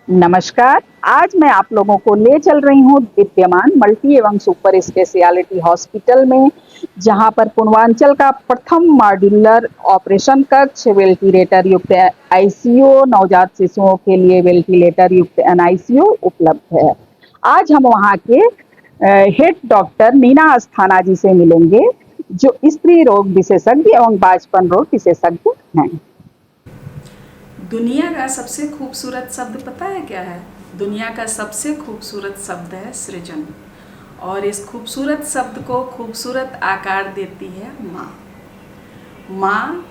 नमस्कार। आज मैं आप लोगों को ले चल रही हूँ विद्यमान मल्टी एवं सुपर स्पेशलिटी हॉस्पिटल में, जहाँ पर पूर्वांचल का प्रथम मॉड्यूलर ऑपरेशन कक्ष, वेंटिलेटर युक्त आईसीयू, नवजात शिशुओं के लिए वेंटिलेटर युक्त एनआईसीयू उपलब्ध है। आज हम वहाँ के हेड डॉक्टर नीना अस्थाना जी से मिलेंगे, जो स्त्री रोग विशेषज्ञ एवं बांझपन रोग विशेषज्ञ हैं। दुनिया का सबसे खूबसूरत शब्द पता है क्या है? दुनिया का सबसे खूबसूरत शब्द है सृजन। और इस खूबसूरत शब्द को खूबसूरत आकार देती है माँ। माँ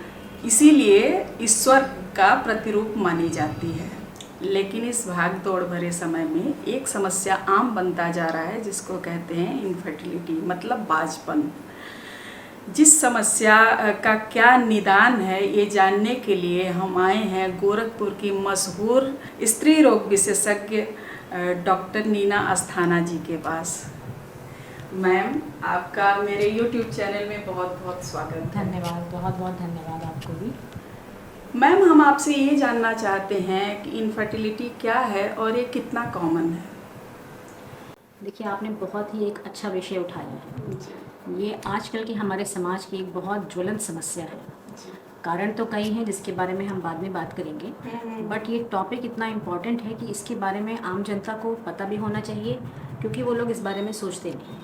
इसीलिए ईश्वर का प्रतिरूप मानी जाती है। लेकिन इस भाग दौड़ भरे समय में एक समस्या आम बनता जा रहा है, जिसको कहते हैं इनफर्टिलिटी, मतलब बांझपन। जिस समस्या का क्या निदान है, ये जानने के लिए हम आए हैं गोरखपुर की मशहूर स्त्री रोग विशेषज्ञ डॉक्टर नीना अस्थाना जी के पास। मैम, आपका मेरे YouTube चैनल में बहुत बहुत स्वागत है। धन्यवाद, बहुत बहुत धन्यवाद आपको भी। मैम, हम आपसे ये जानना चाहते हैं कि इनफर्टिलिटी क्या है और ये कितना कॉमन है। देखिए, आपने बहुत ही एक अच्छा विषय उठाया है। ये आजकल की हमारे समाज की एक बहुत ज्वलंत समस्या है। कारण तो कई हैं, जिसके बारे में हम बाद में बात करेंगे, बट ये टॉपिक इतना इम्पॉर्टेंट है कि इसके बारे में आम जनता को पता भी होना चाहिए, क्योंकि वो लोग इस बारे में सोचते नहीं।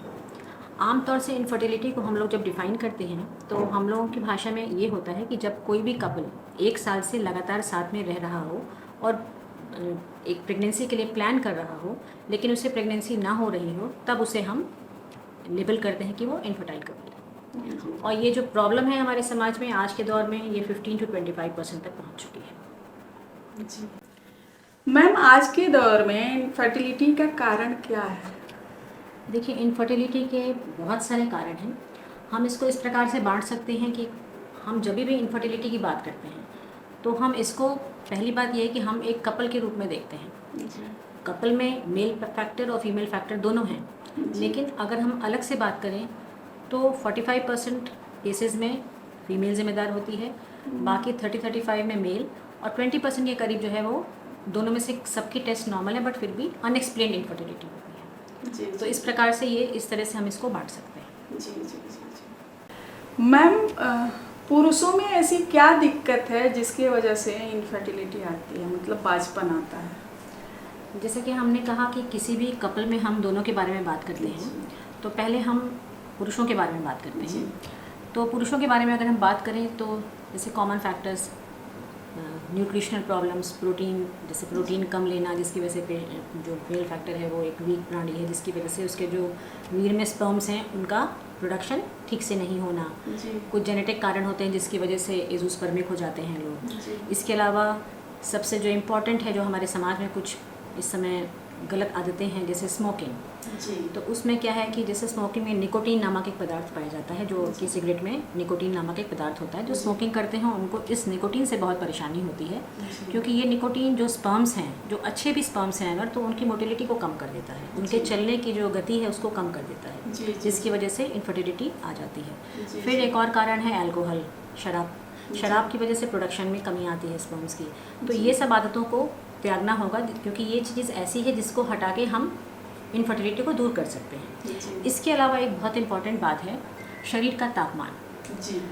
आमतौर से इनफर्टिलिटी को हम लोग जब डिफ़ाइन करते हैं तो हम लोगों की भाषा में ये होता है कि जब कोई भी कपल 1 साल से लगातार साथ में रह रहा हो और एक प्रेगनेंसी के लिए प्लान कर रहा हो, लेकिन उसे प्रेगनेंसी ना हो रही हो, तब उसे हम लेबल करते हैं कि वो इनफर्टाइल कपल है। और ये जो प्रॉब्लम है हमारे समाज में आज के दौर में, ये 15 to 25% तक पहुंच चुकी है। जी मैम, आज के दौर में इनफर्टिलिटी का कारण क्या है? देखिए, इनफर्टिलिटी के बहुत सारे कारण हैं। हम इसको इस प्रकार से बांट सकते हैं कि हम जब भी इनफर्टिलिटी की बात करते हैं तो हम इसको, पहली बात ये है कि हम एक कपल के रूप में देखते हैं। कपल में मेल फैक्टर और फीमेल फैक्टर दोनों हैं, लेकिन अगर हम अलग से बात करें तो 45% केसेस में फीमेल जिम्मेदार होती है, बाकी 30-35 में मेल, और 20% के करीब जो है वो दोनों में से सबकी टेस्ट नॉर्मल है, बट फिर भी अनएक्सप्लेन्ड इनफर्टिलिटी होती है। जी, तो इस प्रकार से ये इस तरह से हम इसको बांट सकते हैं। जी जी जी। मैम, पुरुषों में ऐसी क्या दिक्कत है जिसकी वजह से इनफर्टिलिटी आती है, मतलब बांझपन आता है? जैसे कि हमने कहा कि किसी भी कपल में हम दोनों के बारे में बात करते हैं, तो पहले हम पुरुषों के बारे में बात करते हैं। तो पुरुषों के बारे में अगर हम बात करें तो जैसे कॉमन फैक्टर्स, न्यूट्रिशनल प्रॉब्लम्स, जैसे प्रोटीन कम लेना, जिसकी वजह से जो मेल फैक्टर है वो एक वीक प्राणी है, जिसकी वजह से उसके जो वीर में स्पर्म्स हैं उनका प्रोडक्शन ठीक से नहीं होना। कुछ जेनेटिक कारण होते हैं जिसकी वजह से एजोस्पर्मिक हो जाते हैं लोग। इसके अलावा सबसे जो इम्पोर्टेंट है, जो हमारे समाज में कुछ इस समय गलत आदतें हैं, जैसे स्मोकिंग। तो उसमें क्या है कि जैसे स्मोकिंग में निकोटीन नामक एक पदार्थ पाया जाता है, जो कि सिगरेट में निकोटीन नामक एक पदार्थ होता है। जो स्मोकिंग करते हैं उनको इस निकोटीन से बहुत परेशानी होती है, क्योंकि ये निकोटीन जो स्पर्म्स हैं, जो अच्छे भी स्पर्म्स हैं अगर, तो उनकी मोटिलिटी को कम कर देता है, उनके चलने की जो गति है उसको कम कर देता है, जिसकी वजह से इनफर्टिलिटी आ जाती है। फिर एक और कारण है अल्कोहल, शराब की वजह से प्रोडक्शन में कमी आती है स्पर्म्स की। तो ये सब आदतों को त्यागना होगा, क्योंकि ये चीज़ ऐसी है जिसको हटा के हम इनफर्टिलिटी को दूर कर सकते हैं। इसके अलावा एक बहुत इम्पॉर्टेंट बात है शरीर का तापमान।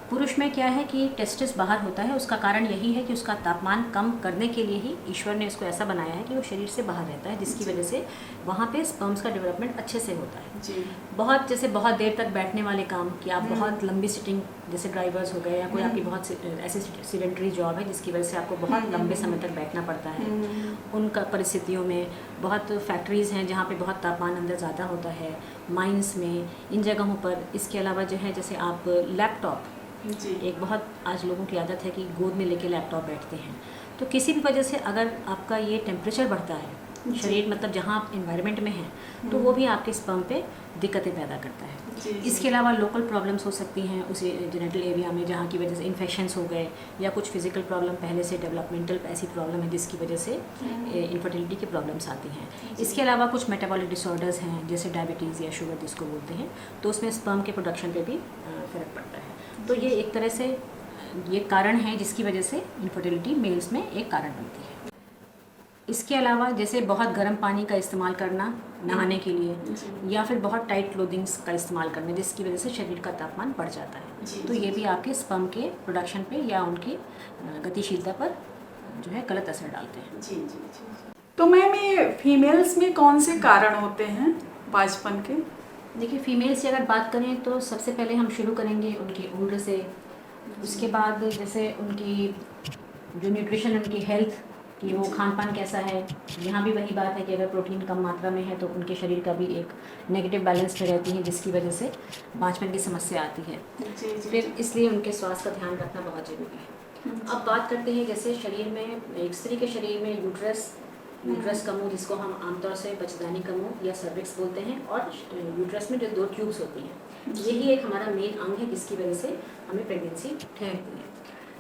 पुरुष में क्या है कि टेस्टिस बाहर होता है, उसका कारण यही है कि उसका तापमान कम करने के लिए ही ईश्वर ने उसको ऐसा बनाया है कि वो शरीर से बाहर रहता है, जिसकी वजह से वहाँ पे स्पर्म्स का डेवलपमेंट अच्छे से होता है। बहुत देर तक बैठने वाले काम, कि आप बहुत लंबी सिटिंग, जैसे ड्राइवर्स हो गए, या कोई आपकी बहुत ऐसी सीडेंटरी जॉब है जिसकी वजह से आपको बहुत लंबे समय तक बैठना पड़ता है, उन परिस्थितियों में बहुत फैक्ट्रीज़ हैं जहाँ पे बहुत तापमान अंदर ज़्यादा होता है, माइंस में, इन जगहों पर। इसके अलावा जो है, जैसे आप लैपटॉप, एक बहुत आज लोगों की आदत है कि गोद में लेके लैपटॉप बैठते हैं, तो किसी भी वजह से अगर आपका ये टेम्परेचर बढ़ता है शरीर, मतलब जहाँ आप इन्वायरमेंट में हैं, तो वो भी आपके स्पर्म पे दिक्कतें पैदा करता है। इसके अलावा लोकल प्रॉब्लम्स हो सकती हैं उसी जेनिटल एरिया में, जहाँ की वजह से इन्फेक्शंस हो गए, या कुछ फिजिकल प्रॉब्लम पहले से डेवलपमेंटल ऐसी प्रॉब्लम है जिसकी वजह से इनफर्टिलिटी की प्रॉब्लम्स आती हैं। इसके अलावा कुछ मेटाबॉलिक डिसऑर्डर्स हैं, जैसे डायबिटीज़ या शुगर जिसको बोलते हैं, तो उसमें स्पर्म के प्रोडक्शन पे भी फ़र्क पड़ता है। तो ये एक तरह से ये कारण है जिसकी वजह से इनफर्टिलिटी मेल्स में एक कारण बनती है। इसके अलावा जैसे बहुत गर्म पानी का इस्तेमाल करना नहाने के लिए, या फिर बहुत टाइट क्लोथिंग्स का इस्तेमाल करना जिसकी वजह से शरीर का तापमान बढ़ जाता है, तो ये भी आपके स्पर्म के प्रोडक्शन पे या उनकी गतिशीलता पर जो है गलत असर डालते हैं। जी जी जी। तो मैम ये फीमेल्स में कौन से कारण होते हैं बांझपन के? देखिए, फीमेल्स से अगर बात करें तो सबसे पहले हम शुरू करेंगे उनकी उम्र से। उसके बाद जैसे उनकी जो न्यूट्रिशन, उनकी हेल्थ कि वो खान पान कैसा है। यहाँ भी वही बात है कि अगर प्रोटीन कम मात्रा में है तो उनके शरीर का भी एक नेगेटिव बैलेंस में रहती है, जिसकी वजह से बांझपन की समस्या आती है। फिर इसलिए उनके स्वास्थ्य का ध्यान रखना बहुत ज़रूरी है। अब बात करते हैं जैसे शरीर में, एक स्त्री के शरीर में यूट्रस कमो, जिसको हम आमतौर से बच्चेदानी कमो या सर्विक्स बोलते हैं, और यूट्रस में जो 2 ट्यूब्स होती हैं, यही एक हमारा मेन अंग है जिसकी वजह से हमें प्रेगनेंसी ठहरती है।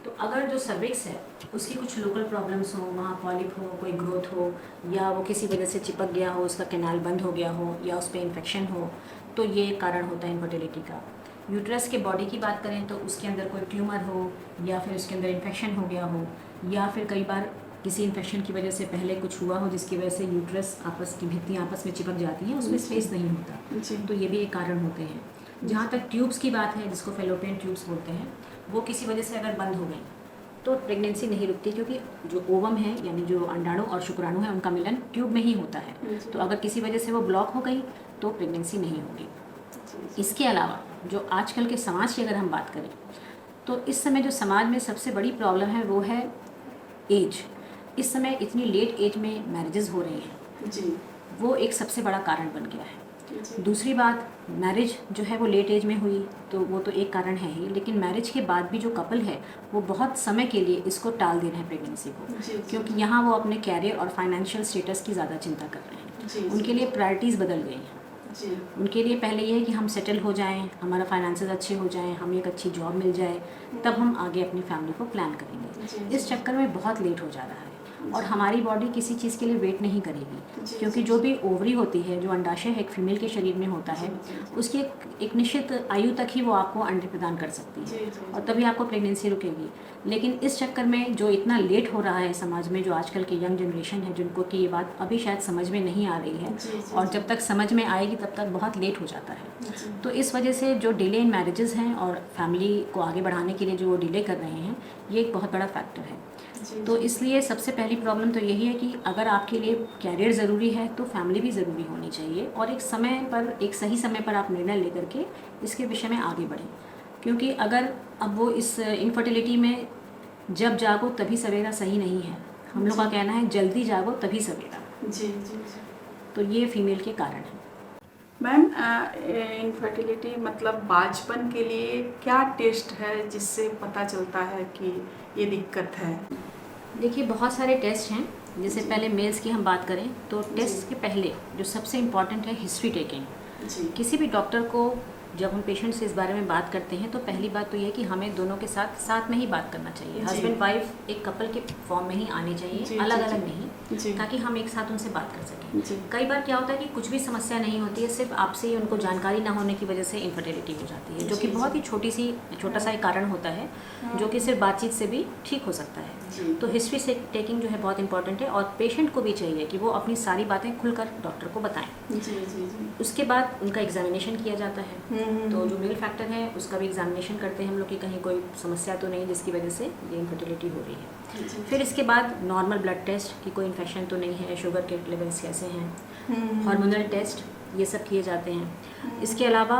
तो अगर जो सर्विक्स है उसकी कुछ लोकल प्रॉब्लम्स हो, वहाँ पॉलिप हो, कोई ग्रोथ हो, या वो किसी वजह से चिपक गया हो, उसका कैनाल बंद हो गया हो, या उस पर इन्फेक्शन हो, तो ये कारण होता है इनफर्टिलिटी का। यूट्रस के बॉडी की बात करें तो उसके अंदर कोई ट्यूमर हो, या फिर उसके अंदर इन्फेक्शन हो गया हो, या फिर कई बार किसी इन्फेक्शन की वजह से पहले कुछ हुआ हो जिसकी वजह से यूट्रस आपस की भित्तियाँ आपस में चिपक जाती हैं, उसमें स्पेस नहीं होता, तो ये भी एक कारण होते हैं। जहाँ तक ट्यूब्स की बात है, जिसको फेलोपियन ट्यूब्स बोलते हैं, वो किसी वजह से अगर बंद हो गई तो प्रेगनेंसी नहीं रुकती, क्योंकि जो ओवम है यानी जो अंडाणु और शुक्राणु है उनका मिलन ट्यूब में ही होता है। तो अगर किसी वजह से वो ब्लॉक हो गई तो प्रेगनेंसी नहीं होगी। इसके अलावा जो आजकल के समाज की अगर हम बात करें तो इस समय जो समाज में सबसे बड़ी प्रॉब्लम है वो है एज। इस समय इतनी लेट एज में मैरिजेस हो रही हैं जी, वो एक सबसे बड़ा कारण बन गया है। दूसरी बात, मैरिज जो है वो लेट एज में हुई तो वो तो एक कारण है ही, लेकिन मैरिज के बाद भी जो कपल है वो बहुत समय के लिए इसको टाल दे रहे हैं प्रेगनेंसी को, क्योंकि यहाँ वो अपने कैरियर और फाइनेंशियल स्टेटस की ज़्यादा चिंता कर रहे हैं। उनके लिए प्रायोरिटीज़ बदल गई हैं। उनके लिए पहले ये है कि हम सेटल हो जाएं, हमारा फाइनेंसेस अच्छे हो जाएं, हमें एक अच्छी जॉब मिल जाए, तब हम आगे अपनी फैमिली को प्लान करेंगे। इस चक्कर में बहुत लेट हो जा रहा है, और हमारी बॉडी किसी चीज़ के लिए वेट नहीं करेगी, क्योंकि जो भी ओवरी होती है, जो अंडाशय है एक फीमेल के शरीर में होता है, उसकी एक निश्चित आयु तक ही वो आपको अंडे प्रदान कर सकती है, और तभी आपको प्रेगनेंसी रुकेगी। लेकिन इस चक्कर में जो इतना लेट हो रहा है समाज में, जो आजकल के यंग जनरेशन है, जिनको कि ये बात अभी शायद समझ में नहीं आ रही है, और जब तक समझ में आएगी तब तक बहुत लेट हो जाता है। तो इस वजह से जो डिले इन मैरिजेस हैं और फैमिली को आगे बढ़ाने के लिए जो वो डिले कर रहे हैं, ये एक बहुत बड़ा फैक्टर है। तो इसलिए सबसे पहली प्रॉब्लम तो यही है कि अगर आपके लिए कैरियर ज़रूरी है तो फैमिली भी ज़रूरी होनी चाहिए, और एक समय पर, एक सही समय पर आप निर्णय लेकर के इसके विषय में आगे बढ़ें। क्योंकि अगर अब वो इस इनफर्टिलिटी में जब जागो तभी सवेरा सही नहीं है। हम लोग का कहना है जल्दी जागो तभी सवेरा। जी जी जी। तो ये फीमेल के कारण है। मैम, इनफर्टिलिटी मतलब बांझपन के लिए क्या टेस्ट है जिससे पता चलता है कि ये दिक्कत है? देखिए, बहुत सारे टेस्ट हैं। जैसे पहले मेल्स की हम बात करें तो टेस्ट के पहले जो सबसे इम्पॉर्टेंट है हिस्ट्री टेकिंग। किसी भी डॉक्टर को जब हम पेशेंट से इस बारे में बात करते हैं तो पहली बात तो ये है कि हमें दोनों के साथ में ही बात करना चाहिए। हस्बैंड वाइफ एक कपल के फॉर्म में ही आने चाहिए, अलग अलग नहीं, ताकि हम एक साथ उनसे बात कर सकें। कई बार क्या होता है कि कुछ भी समस्या नहीं होती है, सिर्फ आपसे ही उनको जानकारी ना होने की वजह से इनफर्टिलिटी हो जाती है, जो कि बहुत ही छोटा सा एक कारण होता है, जो कि सिर्फ बातचीत से भी ठीक हो सकता है। तो हिस्ट्री से टेकिंग जो है बहुत इंपॉर्टेंट है, और पेशेंट को भी चाहिए कि वो अपनी सारी बातें खुलकर डॉक्टर को बताएं। उसके बाद उनका एग्जामिनेशन किया जाता है, तो जो मेल फैक्टर है उसका भी एग्जामिनेशन करते हैं हम लोग कि कहीं कोई समस्या तो नहीं जिसकी वजह से ये इनफर्टिलिटी हो रही है। फिर इसके बाद नॉर्मल ब्लड टेस्ट कि कोई इन्फेक्शन तो नहीं है, शुगर के लेवल्स कैसे हैं, हार्मोनल टेस्ट, ये सब किए जाते हैं। इसके अलावा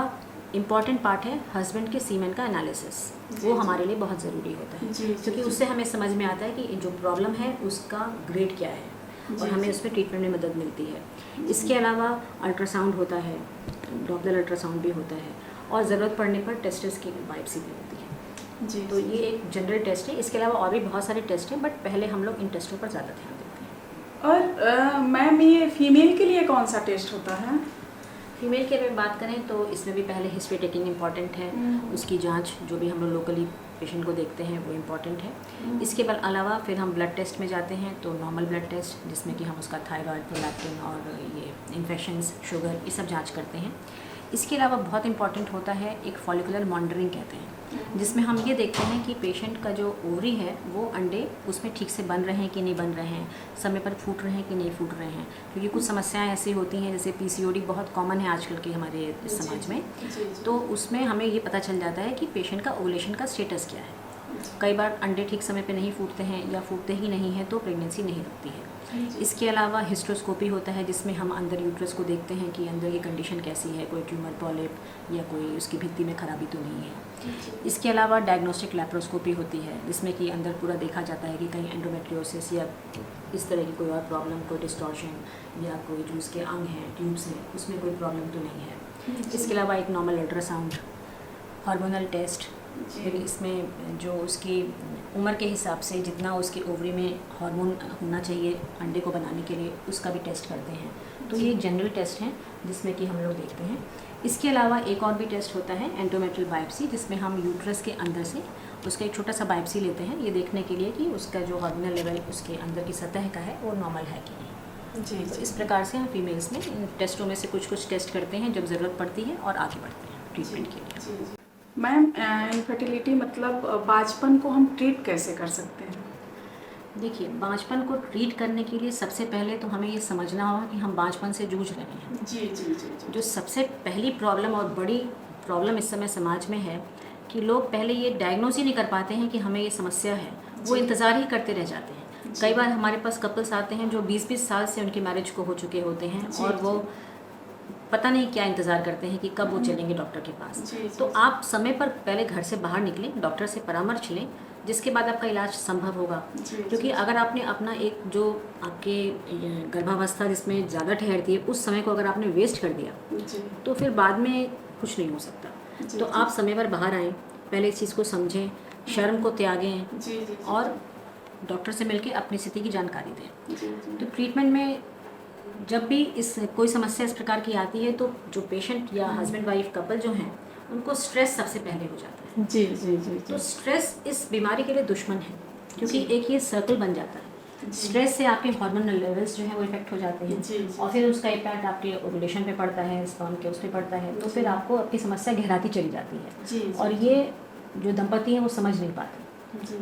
इम्पॉर्टेंट पार्ट है हस्बैंड के सीमेन का एनालिसिस, वो हमारे लिए बहुत ज़रूरी होता है, क्योंकि उससे हमें समझ में आता है कि जो प्रॉब्लम है उसका ग्रेड क्या है, और हमें उस पर ट्रीटमेंट में मदद मिलती है। इसके अलावा अल्ट्रासाउंड होता है, डॉपलर अल्ट्रासाउंड भी होता है, और ज़रूरत पड़ने पर टेस्टस की बायोप्सी भी होती है। तो ये एक जनरल टेस्ट है। इसके अलावा और भी बहुत सारे टेस्ट हैं, बट पहले हम लोग इन टेस्टों पर ज़्यादा ध्यान देते हैं। और मैम, ये फीमेल के लिए कौन सा टेस्ट होता है? फीमेल के अगर बात करें तो इसमें भी पहले हिस्ट्री टेकिंग इम्पॉर्टेंट है, उसकी जांच जो भी हम लोग लोकली पेशेंट को देखते हैं वो इम्पॉर्टेंट है। इसके अलावा फिर हम ब्लड टेस्ट में जाते हैं, तो नॉर्मल ब्लड टेस्ट जिसमें कि हम उसका थायराइड, प्रोलैक्टिन और ये इन्फेक्शंस, शुगर, ये सब जांच करते हैं। इसके अलावा बहुत इंपॉर्टेंट होता है एक फॉलिकुलर मॉनिटरिंग कहते हैं, जिसमें हम ये देखते हैं कि पेशेंट का जो ओवरी है वो अंडे उसमें ठीक से बन रहे हैं कि नहीं बन रहे हैं, समय पर फूट रहे हैं कि नहीं फूट रहे हैं। क्योंकि कुछ समस्याएं ऐसी होती हैं जैसे पीसीओडी बहुत कॉमन है आजकल के हमारे समाज में, तो उसमें हमें ये पता चल जाता है कि पेशेंट का ओवुलेशन का स्टेटस क्या है। कई बार अंडे ठीक समय पे नहीं फूटते हैं या फूटते ही नहीं हैं तो प्रेगनेंसी नहीं रुकती है। इसके अलावा हिस्ट्रोस्कोपी होता है जिसमें हम अंदर यूट्रस को देखते हैं कि अंदर की कंडीशन कैसी है, कोई ट्यूमर पॉलिप या कोई उसकी भित्ति में खराबी तो नहीं है। इसके अलावा डायग्नोस्टिक लैप्रोस्कोपी होती है जिसमें कि अंदर पूरा देखा जाता है कि कहीं एंडोमेट्रियोसिस या इस तरह की कोई और प्रॉब्लम, कोई डिस्टॉर्शन या कोई जो उसके अंग हैं, ट्यूब्स हैं, उसमें कोई प्रॉब्लम तो नहीं है। इसके अलावा एक नॉर्मल अल्ट्रासाउंड, हार्मोनल टेस्ट, फिर इसमें जो उसकी उम्र के हिसाब से जितना उसकी ओवरी में हार्मोन होना चाहिए अंडे को बनाने के लिए उसका भी टेस्ट करते हैं। तो ये जनरल टेस्ट हैं जिसमें कि हम लोग देखते हैं। इसके अलावा एक और भी टेस्ट होता है एंडोमेट्रियल बायोप्सी, जिसमें हम यूट्रस के अंदर से उसका एक छोटा सा बायोप्सी लेते हैं ये देखने के लिए कि उसका जो हार्मोनल लेवल उसके अंदर की सतह का है वो नॉर्मल है कि नहीं। तो इस प्रकार से हम फीमेल्स में इन टेस्टों में से कुछ टेस्ट करते हैं जब ज़रूरत पड़ती है और आगे बढ़ते हैं ट्रीटमेंट के लिए। मैम, इनफर्टिलिटी मतलब बांझपन को हम ट्रीट कैसे कर सकते हैं? देखिए, बांझपन को ट्रीट करने के लिए सबसे पहले तो हमें ये समझना होगा कि हम बांझपन से जूझ रहे हैं। जी। जो सबसे पहली प्रॉब्लम और बड़ी प्रॉब्लम इस समय समाज में है कि लोग पहले ये डायग्नोज ही नहीं कर पाते हैं कि हमें ये समस्या है, वो इंतज़ार ही करते रह जाते हैं। कई बार हमारे पास कपल्स आते हैं जो 20-20 साल से उनकी मैरिज को हो चुके होते हैं और वो पता नहीं क्या इंतज़ार करते हैं कि कब वो चलेंगे डॉक्टर के पास। तो आप समय पर पहले घर से बाहर निकलें, डॉक्टर से परामर्श लें, जिसके बाद आपका इलाज संभव होगा। क्योंकि अगर आपने अपना एक जो आपके गर्भावस्था जिसमें ज़्यादा ठहरती है उस समय को अगर आपने वेस्ट कर दिया तो फिर बाद में कुछ नहीं हो सकता। तो आप समय पर बाहर आएँ, पहले इस चीज़ को समझें, शर्म को त्यागें और डॉक्टर से मिलकर अपनी स्थिति की जानकारी दें। तो ट्रीटमेंट में जब भी कोई समस्या इस प्रकार की आती है तो जो पेशेंट या हस्बैंड वाइफ कपल जो हैं उनको स्ट्रेस सबसे पहले हो जाता है। जी। तो स्ट्रेस इस बीमारी के लिए दुश्मन है, क्योंकि एक ये सर्कल बन जाता है। स्ट्रेस से आपके हार्मोनल लेवल्स जो है वो इफेक्ट हो जाते हैं और फिर उसका इम्पैक्ट आपके ओवुलेशन पे पड़ता है, स्पर्म के उस पर पड़ता है, तो फिर आपको आपकी समस्या गहराती चली जाती है। और ये जो दंपति हैं वो समझ नहीं पाते,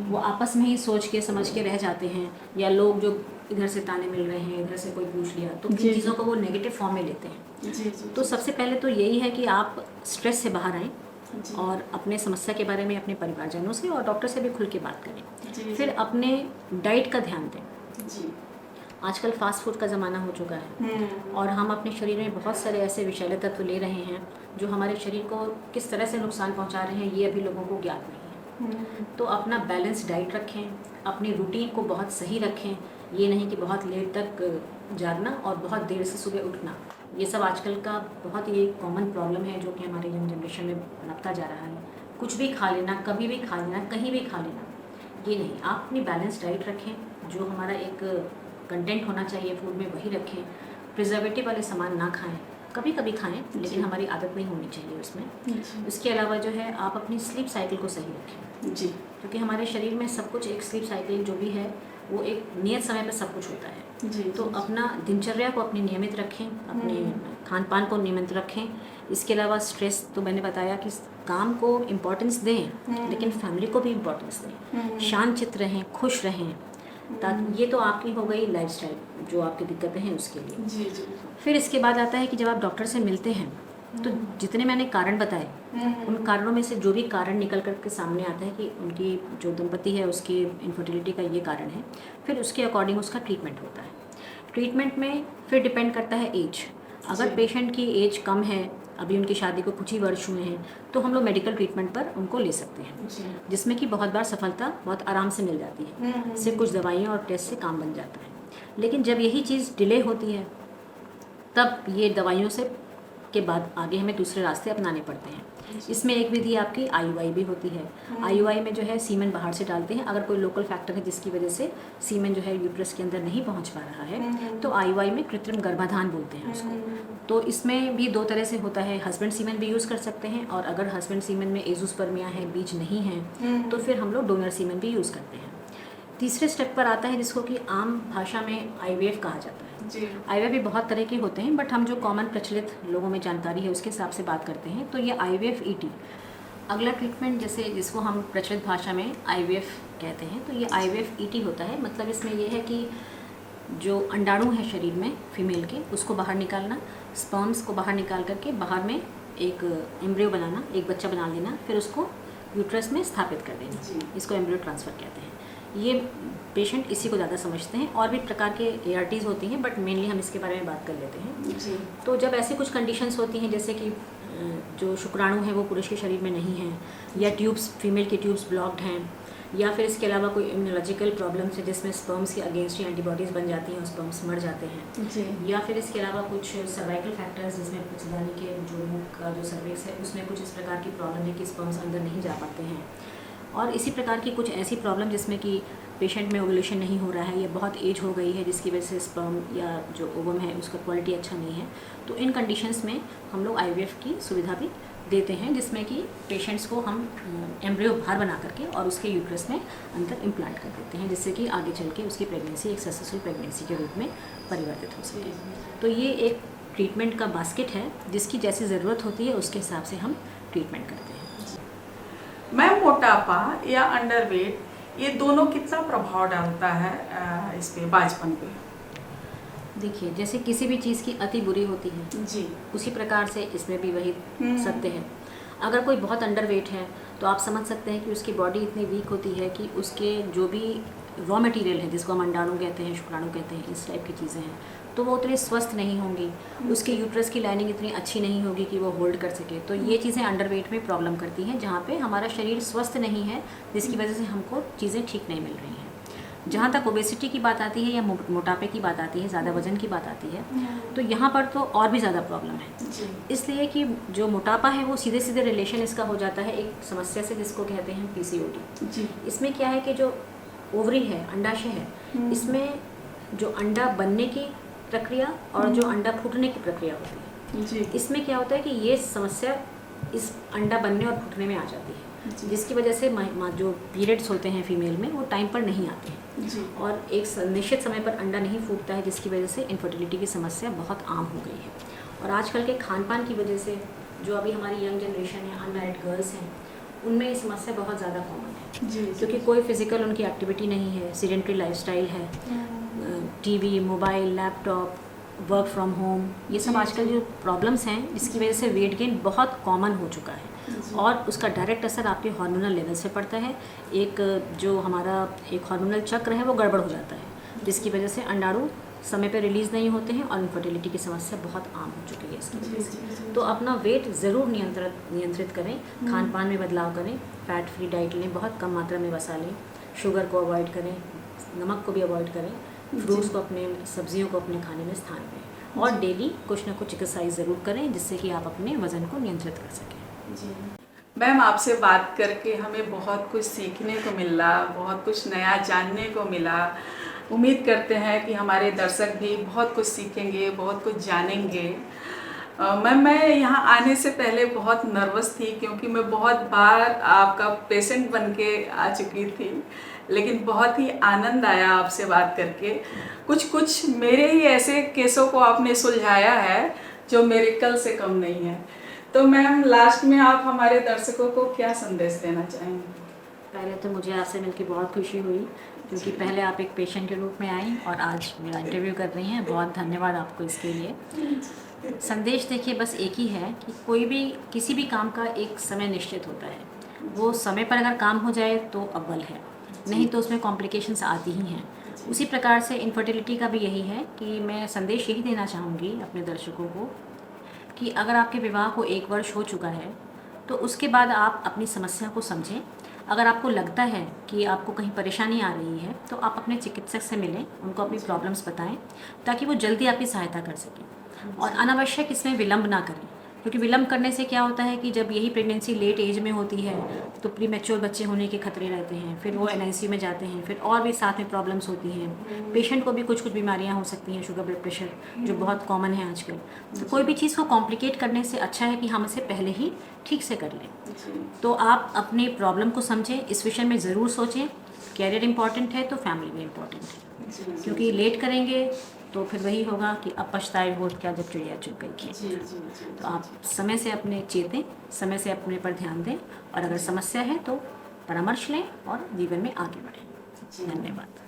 वो आपस में ही सोच के समझ के रह जाते हैं, या लोग जो इधर से ताने मिल रहे हैं, इधर से कोई पूछ लिया, तो इन चीज़ों को वो नेगेटिव फॉर्म में लेते हैं। तो सबसे पहले तो यही है कि आप स्ट्रेस से बाहर आएँ और अपने समस्या के बारे में अपने परिवारजनों से और डॉक्टर से भी खुल के बात करें। फिर अपने डाइट का ध्यान दें। आजकल फास्ट फूड का ज़माना हो चुका है और हम अपने शरीर में बहुत सारे ऐसे विषैले तत्व ले रहे हैं जो हमारे शरीर को किस तरह से नुकसान पहुंचा रहे हैं ये अभी लोगों को ज्ञात नहीं है। तो अपना बैलेंस डाइट रखें, अपनी रूटीन को बहुत सही रखें। ये नहीं कि बहुत लेट तक जागना और बहुत देर से सुबह उठना, ये सब आजकल का बहुत ही कॉमन प्रॉब्लम है जो कि हमारे यंग जनरेशन में पनपता जा रहा है। कुछ भी खा लेना, कभी भी खा लेना, कहीं भी खा लेना, ये नहीं। आप अपनी बैलेंस डाइट रखें, जो हमारा एक कंटेंट होना चाहिए फूड में वही रखें। प्रिजर्वेटिव वाले सामान ना खाएं, कभी कभी खाएं लेकिन हमारी आदत नहीं होनी चाहिए उसमें। इसके अलावा जो है आप अपनी स्लीप साइकिल को सही रखें जी, क्योंकि हमारे शरीर में सब कुछ एक स्लीप साइकिल जो भी है वो एक नियत समय पर सब कुछ होता है। जी, तो अपना दिनचर्या को अपनी नियमित रखें, अपने खान पान को नियमित रखें। इसके अलावा स्ट्रेस तो मैंने बताया कि काम को इम्पोर्टेंस दें लेकिन फैमिली को भी इम्पोर्टेंस दें। शांत चित्त रहें, खुश रहें, ताकि ये तो आपकी हो गई लाइफस्टाइल जो आपकी दिक्कतें हैं उसके लिए। जी जी। फिर इसके बाद आता है कि जब आप डॉक्टर से मिलते हैं तो जितने मैंने कारण बताए उन कारणों में से जो भी कारण निकल कर के सामने आता है कि उनकी जो दंपति है उसकी इनफर्टिलिटी का ये कारण है, फिर उसके अकॉर्डिंग उसका ट्रीटमेंट होता है। ट्रीटमेंट में फिर डिपेंड करता है एज। अगर पेशेंट की एज कम है, अभी उनकी शादी को कुछ ही वर्ष हुए हैं, तो हम लोग मेडिकल ट्रीटमेंट पर उनको ले सकते हैं, जिसमें कि बहुत बार सफलता बहुत आराम से मिल जाती है। सिर्फ कुछ दवाइयाँ और टेस्ट से काम बन जाता है। लेकिन जब यही चीज़ डिले होती है तब ये दवाइयों से के बाद आगे हमें दूसरे रास्ते अपनाने पड़ते हैं। इसमें एक विधि आपकी IUI भी होती है। IUI में जो है सीमेन बाहर से डालते हैं। अगर कोई लोकल फैक्टर है जिसकी वजह से सीमेन जो है यूट्रस के अंदर नहीं पहुंच पा रहा है तो IUI में कृत्रिम गर्भाधान बोलते हैं उसको। तो इसमें भी 2 तरह से होता है, हस्बैंड सीमेन भी यूज़ कर सकते हैं और अगर हस्बैंड सीमेन में एजोस्पर्मिया है, बीज नहीं है, तो फिर हम लोग डोनर सीमेन भी यूज़ करते हैं। तीसरे स्टेप पर आता है जिसको कि आम भाषा में आईवीएफ कहा जाता है। जी। आईवीएफ भी बहुत तरह के होते हैं, बट हम जो कॉमन प्रचलित लोगों में जानकारी है उसके हिसाब से बात करते हैं। तो ये आईवीएफ ईटी अगला ट्रीटमेंट, जैसे जिसको हम प्रचलित भाषा में आईवीएफ कहते हैं, तो ये आईवीएफ ईटी होता है। मतलब इसमें यह है कि जो अंडाणु है शरीर में फीमेल के, उसको बाहर निकालना, स्पर्म्स को बाहर निकाल करके बाहर में एक एम्ब्रियो बनाना, एक बच्चा बना लेना, फिर उसको यूट्रस में स्थापित कर देना। इसको एम्ब्रियो ट्रांसफ़र कहते हैं। ये पेशेंट इसी को ज़्यादा समझते हैं। और भी प्रकार के ARTs होती हैं, बट मेनली हम इसके बारे में बात कर लेते हैं। जी। तो जब ऐसी कुछ कंडीशंस होती हैं, जैसे कि जो शुक्राणु है वो पुरुष के शरीर में नहीं है, या ट्यूब्स, फीमेल की ट्यूब्स ब्लॉक्ड हैं, या फिर इसके अलावा कोई इम्यूनोलॉजिकल प्रॉब्लम्स है जिसमें स्पर्म्स के अगेंस्ट ही एंटीबॉडीज़ बन जाती हैं और स्पर्म्स मर जाते हैं, जी। या फिर इसके अलावा कुछ सर्वाइकल फैक्टर्स जिसमें पुच्छदानी के जो मुंह का जो सर्विक्स है उसमें कुछ इस प्रकार की प्रॉब्लम है कि स्पर्म्स अंदर नहीं जा पाते हैं, और इसी प्रकार की कुछ ऐसी प्रॉब्लम जिसमें कि पेशेंट में ओवुलेशन नहीं हो रहा है, या बहुत एज हो गई है जिसकी वजह से स्पर्म या जो ओवम है उसका क्वालिटी अच्छा नहीं है, तो इन कंडीशंस में हम लोग आईवीएफ की सुविधा भी देते हैं, जिसमें कि पेशेंट्स को हम एम्ब्रियो बाहर बना करके और उसके यूट्रस में अंदर इम्प्लांट कर देते हैं, जिससे कि आगे चल के उसकी प्रेगनेंसी एक सक्सेसफुल प्रेगनेंसी के रूप में परिवर्तित हो सके। तो ये एक ट्रीटमेंट का बास्केट है, जिसकी जैसी ज़रूरत होती है उसके हिसाब से हम ट्रीटमेंट करते हैं। मैम, मोटापा या अंडरवेट ये दोनों कितना प्रभाव डालता है इस पे, बाजपन पे? देखिए, जैसे किसी भी चीज़ की अति बुरी होती है, जी। उसी प्रकार से इसमें भी वही सत्य है। अगर कोई बहुत अंडरवेट है तो आप समझ सकते हैं कि उसकी बॉडी इतनी वीक होती है कि उसके जो भी रॉ मटेरियल है, जिसको हम अंडाणु कहते हैं, शुक्राणु कहते हैं, इस टाइप की चीज़ें हैं, तो वो उतनी स्वस्थ नहीं होंगी, उसके यूट्रस की लाइनिंग इतनी अच्छी नहीं होगी कि वो होल्ड कर सके। तो ये चीज़ें अंडरवेट में प्रॉब्लम करती हैं, जहाँ पे हमारा शरीर स्वस्थ नहीं है, जिसकी वजह से हमको चीज़ें ठीक नहीं मिल रही हैं। जहाँ तक ओबेसिटी की बात आती है या मोटापे की बात आती है, ज़्यादा वजन की बात आती है, तो यहाँ पर तो और भी ज़्यादा प्रॉब्लम है। जी। इसलिए कि जो मोटापा है वो सीधे सीधे रिलेशन इसका हो जाता है एक समस्या से, जिसको कहते हैं PCOD। जी। इसमें क्या है कि जो ओवरी है, अंडाशय है, इसमें जो अंडा बनने की प्रक्रिया और जो अंडा फूटने की प्रक्रिया होती है, जी। इसमें क्या होता है कि ये समस्या इस अंडा बनने और फूटने में आ जाती है, जिसकी वजह से जो पीरियड्स होते हैं फीमेल में वो टाइम पर नहीं आते हैं, जी। और एक निश्चित समय पर अंडा नहीं फूटता है, जिसकी वजह से इनफर्टिलिटी की समस्या बहुत आम हो गई है। और आजकल के खान पान की वजह से जो अभी हमारी यंग जनरेशन है, अनमैरिड गर्ल्स हैं, उनमें ये समस्या बहुत ज़्यादा कॉमन है। जी। क्योंकि कोई फिजिकल उनकी एक्टिविटी नहीं है, सीडेंटरी लाइफस्टाइल है, TV, mobile, laptop, work from home, ये सब आजकल जो प्रॉब्लम्स हैं, जिसकी वजह से वेट गेन बहुत कॉमन हो चुका है, और उसका डायरेक्ट असर आपके हार्मोनल लेवल से पड़ता है। एक जो हमारा एक हार्मोनल चक्र है वो गड़बड़ हो जाता है, जिसकी वजह से अंडाणु समय पर रिलीज़ नहीं होते हैं, और इनफर्टिलिटी की समस्या बहुत आम हो चुकी है इसकी वजह से। तो अपना वेट ज़रूर नियंत्रित करें, खान पान में बदलाव करें, फैट फ्री डाइट लें, बहुत कम मात्रा में वसा लें, शुगर को अवॉइड करें, नमक को भी अवॉइड करें, फ्रूट्स को अपने, सब्जियों को अपने खाने में स्थान दें, और डेली कुछ ना कुछ एक्सरसाइज ज़रूर करें, जिससे कि आप अपने वज़न को नियंत्रित कर सकें। जी मैम, आपसे बात करके हमें बहुत कुछ सीखने को मिला, बहुत कुछ नया जानने को मिला। उम्मीद करते हैं कि हमारे दर्शक भी बहुत कुछ सीखेंगे, बहुत कुछ जानेंगे। मैम, मैं यहाँ आने से पहले बहुत नर्वस थी, क्योंकि मैं बहुत बार आपका पेशेंट बन के आ चुकी थी, लेकिन बहुत ही आनंद आया आपसे बात करके। कुछ मेरे ही ऐसे केसों को आपने सुलझाया है जो मिरेकल से कम नहीं है। तो मैम, लास्ट में आप हमारे दर्शकों को क्या संदेश देना चाहेंगे? पहले तो मुझे आपसे मिलकर बहुत खुशी हुई, क्योंकि पहले आप एक पेशेंट के रूप में आई और आज मेरा इंटरव्यू कर रही हैं। बहुत धन्यवाद आपको इसके लिए। संदेश देखिए बस एक ही है कि कोई भी किसी भी काम का एक समय निश्चित होता है, वो समय पर अगर काम हो जाए तो अव्वल है, नहीं तो उसमें कॉम्प्लिकेशंस आती ही हैं। उसी प्रकार से इनफर्टिलिटी का भी यही है कि मैं संदेश यही देना चाहूँगी अपने दर्शकों को कि अगर आपके विवाह को 1 वर्ष हो चुका है तो उसके बाद आप अपनी समस्या को समझें। अगर आपको लगता है कि आपको कहीं परेशानी आ रही है तो आप अपने चिकित्सक से मिलें, उनको अपनी प्रॉब्लम्स बताएं, ताकि वो जल्दी आपकी सहायता कर सकें, और अनावश्यक इसमें विलंब ना करें। क्योंकि विलंब करने से क्या होता है कि जब यही प्रेगनेंसी लेट एज में होती है तो प्री मैच्योर बच्चे होने के खतरे रहते हैं, फिर वो NICU में जाते हैं, फिर और भी साथ में प्रॉब्लम्स होती हैं। पेशेंट को भी कुछ बीमारियां हो सकती हैं, शुगर, ब्लड प्रेशर, जो बहुत कॉमन है आजकल। तो कोई भी चीज़ को कॉम्प्लिकेट करने से अच्छा है कि हम इसे पहले ही ठीक से कर लें। तो आप अपनी प्रॉब्लम को समझें, इस विषय में ज़रूर सोचें, कैरियर इम्पॉर्टेंट है तो फैमिली भी इम्पॉर्टेंट है, जी, जी, क्योंकि लेट करेंगे तो फिर वही होगा कि अब पछताए हो क्या जब चिड़िया चुग गई जी, खेत। जी, जी, तो आप समय से अपने चेतें, समय से अपने पर ध्यान दें, और अगर समस्या है तो परामर्श लें और जीवन में आगे बढ़ें। जी। धन्यवाद।